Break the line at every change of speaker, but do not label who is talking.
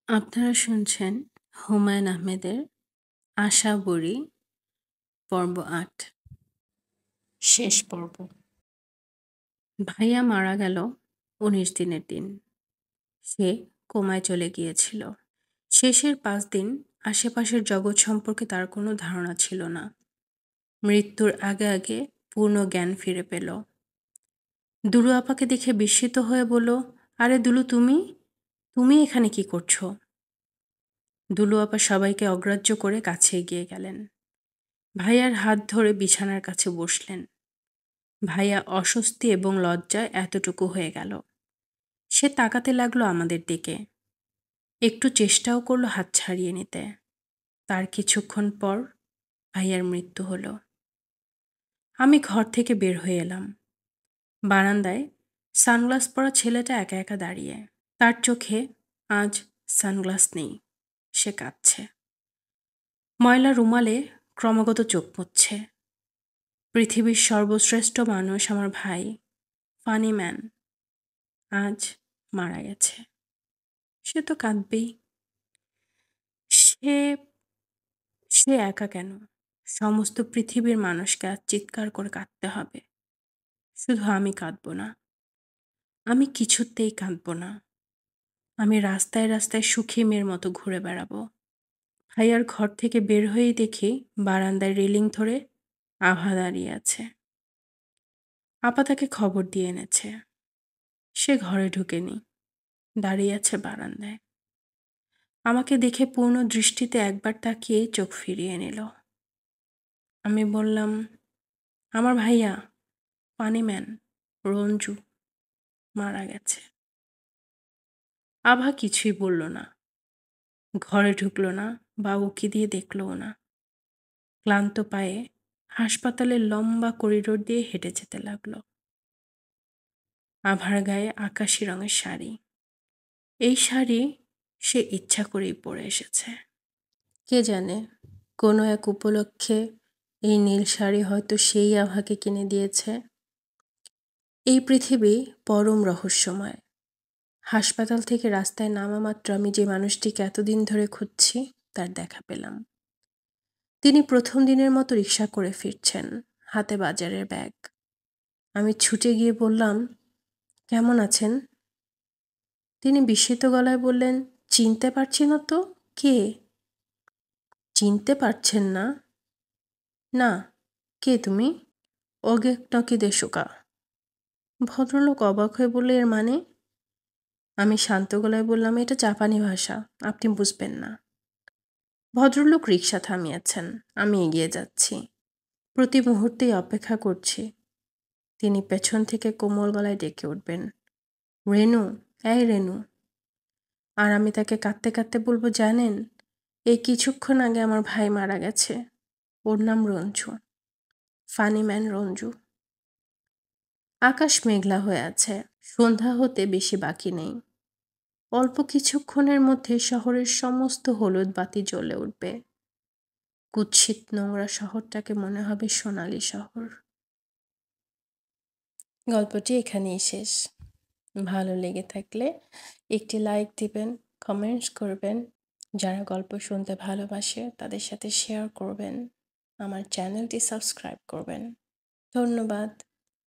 আপনারা শুনছেন হুমায়ূন আহমেদের আশাবরী পর্ব ৮ শেষ পর্ব। ভাইয়া মারা গেল ১৯ দিনের দিন। সে কোমায় চলে গিয়েছিল। শেষের ৫ দিন আশেপাশের জগৎ সম্পর্কে তার কোনো ধারণা ছিল না। মৃত্যুর আগে আগে পূর্ণ জ্ঞান ফিরে পেল। দুলু আপাকে দেখে বিস্মিত হয়ে বলল, আরে দুলু, তুমি তুমি এখানে কি করছো? দুলু আপা সবাইকে অগ্রাহ্য করে কাছে এগিয়ে গেলেন। ভাইয়ার হাত ধরে বিছানার কাছে বসলেন। ভাইয়া অস্বস্তি এবং লজ্জায় এতটুকু হয়ে গেল। সে তাকাতে লাগলো আমাদের দিকে। একটু চেষ্টাও করলো হাত ছাড়িয়ে নিতে। তার কিছুক্ষণ পর ভাইয়ার মৃত্যু হলো। আমি ঘর থেকে বের হয়ে এলাম। বারান্দায় সানগ্লাস পরা ছেলেটা একা একা দাঁড়িয়ে। তার চোখে আজ সানগ্লাস নেই। সে কাঁদছে। ময়লা রুমালে ক্রমাগত চোখ মুছছে। পৃথিবীর সর্বশ্রেষ্ঠ মানুষ আমার ভাই, ফানি ম্যান, আজ মারা গেছে। সে তো কাঁদবেই। সে সে একা কেন? সমস্ত পৃথিবীর মানুষকে আজ চিৎকার করে কাঁদতে হবে। শুধু আমি কাঁদব না। আমি কিছুতেই কাঁদব না। আমি রাস্তায় রাস্তায় সুখী মেয়ের মতো ঘুরে বেড়াবো। ভাইয়ার ঘর থেকে বের হয়েই দেখি বারান্দায় রেলিং ধরে আভা দাঁড়িয়ে আছে। আপা তাকে খবর দিয়ে এনেছে। সে ঘরে ঢুকেনি, দাঁড়িয়ে আছে বারান্দায়। আমাকে দেখে পূর্ণ দৃষ্টিতে একবার তাকিয়ে চোখ ফিরিয়ে নিল। আমি বললাম, আমার ভাইয়া ফানি ম্যান রঞ্জু মারা গেছে। আভা কিছুই বলল না, ঘরে ঢুকলো না বা উকি দিয়ে দেখলও না। ক্লান্ত পায়ে হাসপাতালের লম্বা করিডোর দিয়ে হেঁটে যেতে লাগলো। আভার গায়ে আকাশি রঙের শাড়ি। এই শাড়ি সে ইচ্ছা করেই পরে এসেছে। কে জানে, কোনো এক উপলক্ষে এই নীল শাড়ি হয়তো সেই আভাকে কিনে দিয়েছে। এই পৃথিবী পরম রহস্যময়। হাসপাতাল থেকে রাস্তায় নামা মাত্র আমি যে মানুষটিকে এতদিন ধরে খুঁজছি তার দেখা পেলাম। তিনি প্রথম দিনের মতো রিকশা করে ফিরছেন, হাতে বাজারের ব্যাগ। আমি ছুটে গিয়ে বললাম, কেমন আছেন? তিনি বিস্মিত গলায় বললেন, চিনতে পারছি না তো। কে? চিনতে পারছেন না? না। কে তুমি? ওগে নকি দেশোকা। ভদ্রলোক অবাক হয়ে বললে, এর মানে? আমি শান্ত গলায় বললাম, এটা জাপানি ভাষা, আপনি বুঝবেন না। ভদ্রলোক রিকশা থামিয়েছেন। আমি এগিয়ে যাচ্ছি। প্রতি মুহূর্তেই অপেক্ষা করছি তিনি পেছন থেকে কোমল গলায় ডেকে উঠবেন, রেনু, এই রেনু। আর আমি তাকে কাঁদতে কাঁদতে বলবো, জানেন, এই কিছুক্ষণ আগে আমার ভাই মারা গেছে। ওর নাম রঞ্জু, ফানি ম্যান রঞ্জু। আকাশ মেঘলা হয়ে আছে। সন্ধ্যা হতে বেশি বাকি নেই। অল্প কিছুক্ষণের মধ্যে শহরের সমস্ত হলুদ বাতি জ্বলে উঠবে। কুৎসিত নোংরা শহরটাকে মনে হবে সোনালী শহর। গল্পটি এখানেই শেষ। ভালো লেগে থাকলে একটি লাইক দিবেন, কমেন্টস করবেন। যারা গল্প শুনতে ভালোবাসে তাদের সাথে শেয়ার করবেন। আমার চ্যানেলটি সাবস্ক্রাইব করবেন। ধন্যবাদ।